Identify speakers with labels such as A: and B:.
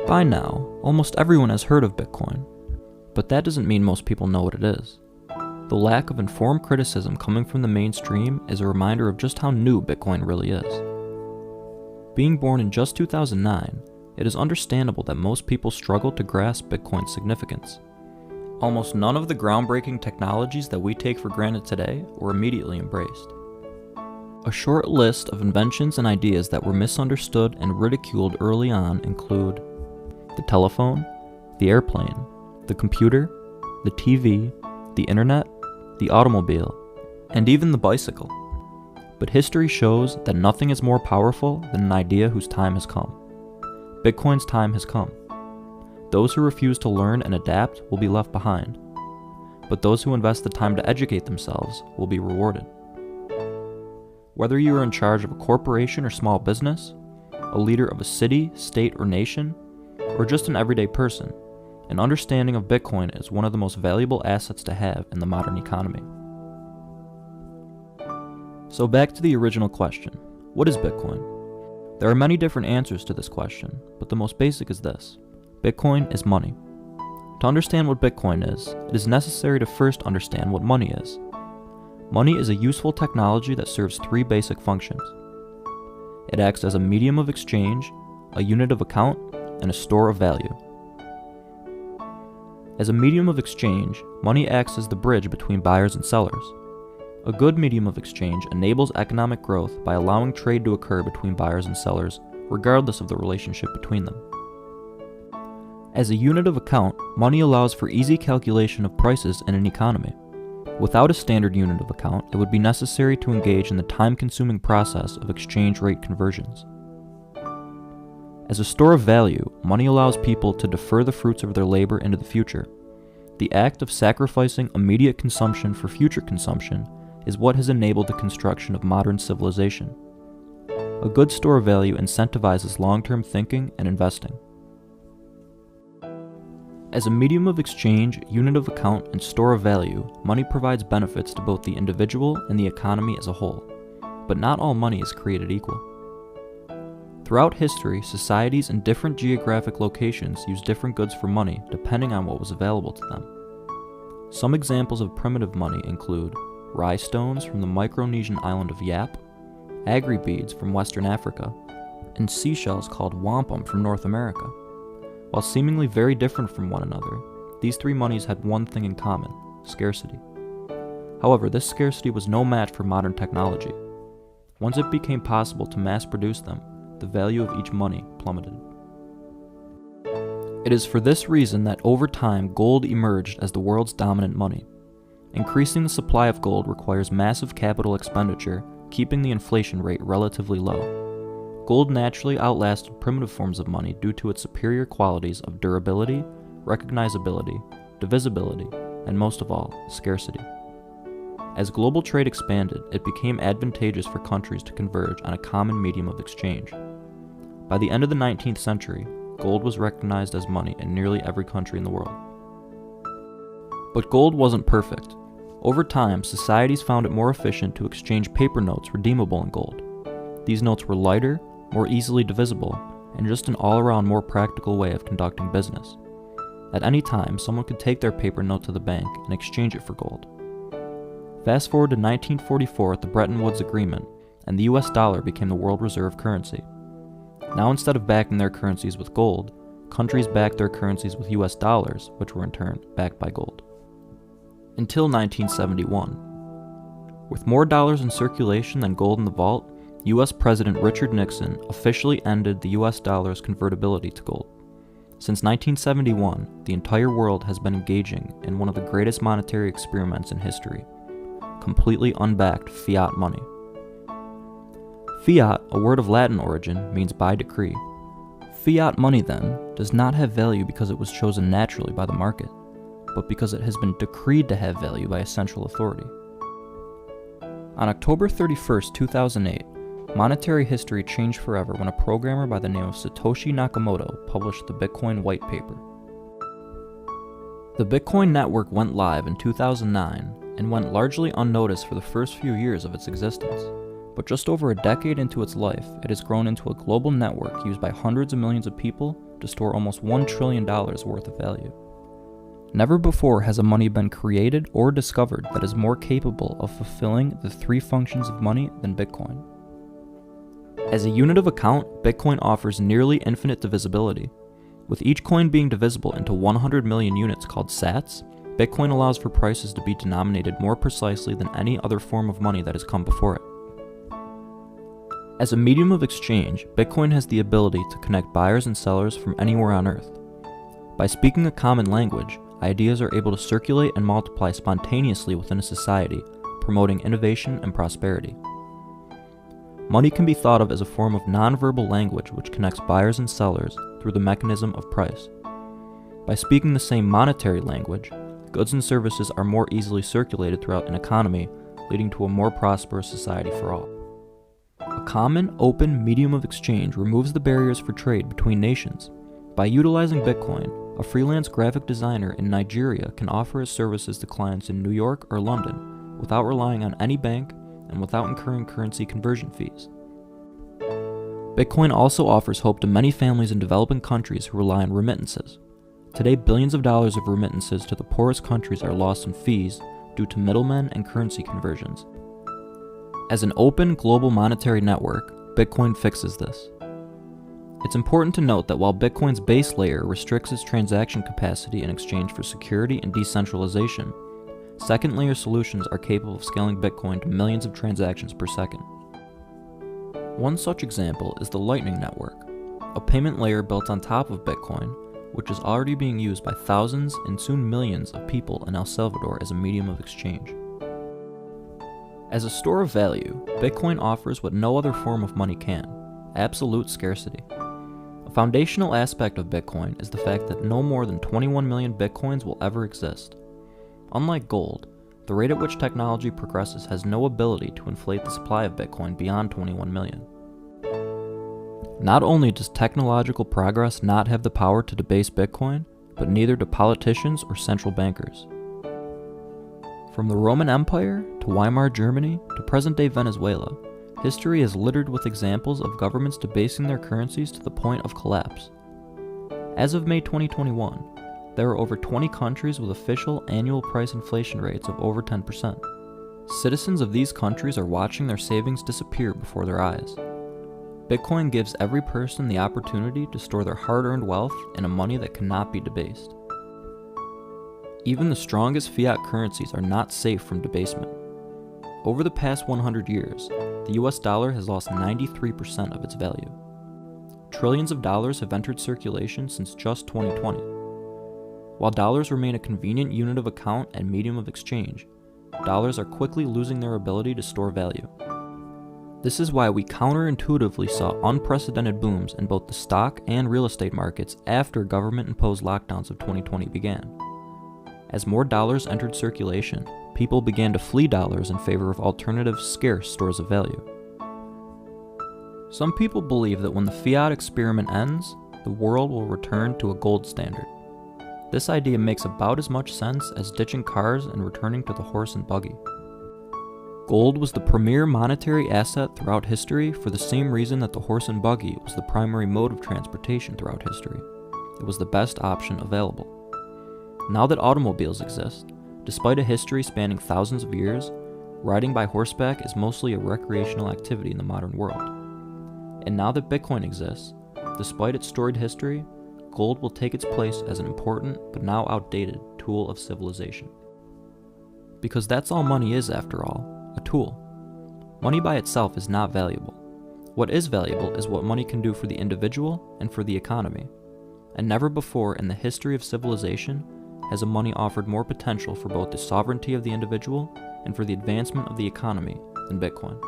A: By now, almost everyone has heard of Bitcoin, but that doesn't mean most people know what it is. The lack of informed criticism coming from the mainstream is a reminder of just how new Bitcoin really is. Being born in just 2009, it is understandable that most people struggle to grasp Bitcoin's significance. Almost none of the groundbreaking technologies that we take for granted today were immediately embraced. A short list of inventions and ideas that were misunderstood and ridiculed early on include the telephone, the airplane, the computer, the TV, the internet, the automobile, and even the bicycle. But history shows that nothing is more powerful than an idea whose time has come. Bitcoin's time has come. Those who refuse to learn and adapt will be left behind, but those who invest the time to educate themselves will be rewarded. Whether you are in charge of a corporation or small business, a leader of a city, state, or nation, or just an everyday person, an understanding of Bitcoin is one of the most valuable assets to have in the modern economy. So back to the original question, what is Bitcoin? There are many different answers to this question, but the most basic is this: Bitcoin is money. To understand what Bitcoin is, it is necessary to first understand what money is. Money is a useful technology that serves three basic functions. It acts as a medium of exchange, a unit of account, and a store of value. As a medium of exchange, money acts as the bridge between buyers and sellers. A good medium of exchange enables economic growth by allowing trade to occur between buyers and sellers, regardless of the relationship between them. As a unit of account, money allows for easy calculation of prices in an economy. Without a standard unit of account, it would be necessary to engage in the time-consuming process of exchange rate conversions. As a store of value, money allows people to defer the fruits of their labor into the future. The act of sacrificing immediate consumption for future consumption is what has enabled the construction of modern civilization. A good store of value incentivizes long-term thinking and investing. As a medium of exchange, unit of account, and store of value, money provides benefits to both the individual and the economy as a whole. But not all money is created equal. Throughout history, societies in different geographic locations used different goods for money depending on what was available to them. Some examples of primitive money include rye stones from the Micronesian island of Yap, agri-beads from Western Africa, and seashells called wampum from North America. While seemingly very different from one another, these three monies had one thing in common: scarcity. However, this scarcity was no match for modern technology. Once it became possible to mass produce them, the value of each money plummeted. It is for this reason that over time gold emerged as the world's dominant money. Increasing the supply of gold requires massive capital expenditure, keeping the inflation rate relatively low. Gold naturally outlasted primitive forms of money due to its superior qualities of durability, recognizability, divisibility, and most of all, scarcity. As global trade expanded, it became advantageous for countries to converge on a common medium of exchange. By the end of the 19th century, gold was recognized as money in nearly every country in the world. But gold wasn't perfect. Over time, societies found it more efficient to exchange paper notes redeemable in gold. These notes were lighter, more easily divisible, and just an all-around more practical way of conducting business. At any time, someone could take their paper note to the bank and exchange it for gold. Fast forward to 1944 at the Bretton Woods Agreement, and the US dollar became the world reserve currency. Now instead of backing their currencies with gold, countries backed their currencies with US dollars, which were in turn backed by gold. Until 1971. With more dollars in circulation than gold in the vault, US President Richard Nixon officially ended the US dollar's convertibility to gold. Since 1971, the entire world has been engaging in one of the greatest monetary experiments in history: completely unbacked fiat money. Fiat, a word of Latin origin, means by decree. Fiat money, then, does not have value because it was chosen naturally by the market, but because it has been decreed to have value by a central authority. On October 31st, 2008, monetary history changed forever when a programmer by the name of Satoshi Nakamoto published the Bitcoin white paper. The Bitcoin network went live in 2009 and went largely unnoticed for the first few years of its existence. But just over a decade into its life, it has grown into a global network used by hundreds of millions of people to store almost $1 trillion worth of value. Never before has a money been created or discovered that is more capable of fulfilling the three functions of money than Bitcoin. As a unit of account, Bitcoin offers nearly infinite divisibility. With each coin being divisible into 100 million units called sats, Bitcoin allows for prices to be denominated more precisely than any other form of money that has come before it. As a medium of exchange, Bitcoin has the ability to connect buyers and sellers from anywhere on Earth. By speaking a common language, ideas are able to circulate and multiply spontaneously within a society, promoting innovation and prosperity. Money can be thought of as a form of nonverbal language which connects buyers and sellers through the mechanism of price. By speaking the same monetary language, goods and services are more easily circulated throughout an economy, leading to a more prosperous society for all. A common, open medium of exchange removes the barriers for trade between nations. By utilizing Bitcoin, a freelance graphic designer in Nigeria can offer his services to clients in New York or London without relying on any bank and without incurring currency conversion fees. Bitcoin also offers hope to many families in developing countries who rely on remittances. Today, billions of dollars of remittances to the poorest countries are lost in fees due to middlemen and currency conversions. As an open global monetary network, Bitcoin fixes this. It's important to note that while Bitcoin's base layer restricts its transaction capacity in exchange for security and decentralization, second layer solutions are capable of scaling Bitcoin to millions of transactions per second. One such example is the Lightning Network, a payment layer built on top of Bitcoin, which is already being used by thousands and soon millions of people in El Salvador as a medium of exchange. As a store of value, Bitcoin offers what no other form of money can: absolute scarcity. A foundational aspect of Bitcoin is the fact that no more than 21 million Bitcoins will ever exist. Unlike gold, the rate at which technology progresses has no ability to inflate the supply of Bitcoin beyond 21 million. Not only does technological progress not have the power to debase Bitcoin, but neither do politicians or central bankers. From the Roman Empire to Weimar Germany to present-day Venezuela, history is littered with examples of governments debasing their currencies to the point of collapse. As of May 2021, there are over 20 countries with official annual price inflation rates of over 10%. Citizens of these countries are watching their savings disappear before their eyes. Bitcoin gives every person the opportunity to store their hard-earned wealth in a money that cannot be debased. Even the strongest fiat currencies are not safe from debasement. Over the past 100 years, the US dollar has lost 93% of its value. Trillions of dollars have entered circulation since just 2020. While dollars remain a convenient unit of account and medium of exchange, dollars are quickly losing their ability to store value. This is why we counterintuitively saw unprecedented booms in both the stock and real estate markets after government-imposed lockdowns of 2020 began. As more dollars entered circulation, people began to flee dollars in favor of alternative, scarce stores of value. Some people believe that when the fiat experiment ends, the world will return to a gold standard. This idea makes about as much sense as ditching cars and returning to the horse and buggy. Gold was the premier monetary asset throughout history for the same reason that the horse and buggy was the primary mode of transportation throughout history. It was the best option available. Now that automobiles exist, despite a history spanning thousands of years, riding by horseback is mostly a recreational activity in the modern world. And now that Bitcoin exists, despite its storied history, gold will take its place as an important but now outdated tool of civilization. Because that's all money is, after all, a tool. Money by itself is not valuable. What is valuable is what money can do for the individual and for the economy. And never before in the history of civilization has a money offered more potential for both the sovereignty of the individual and for the advancement of the economy than Bitcoin.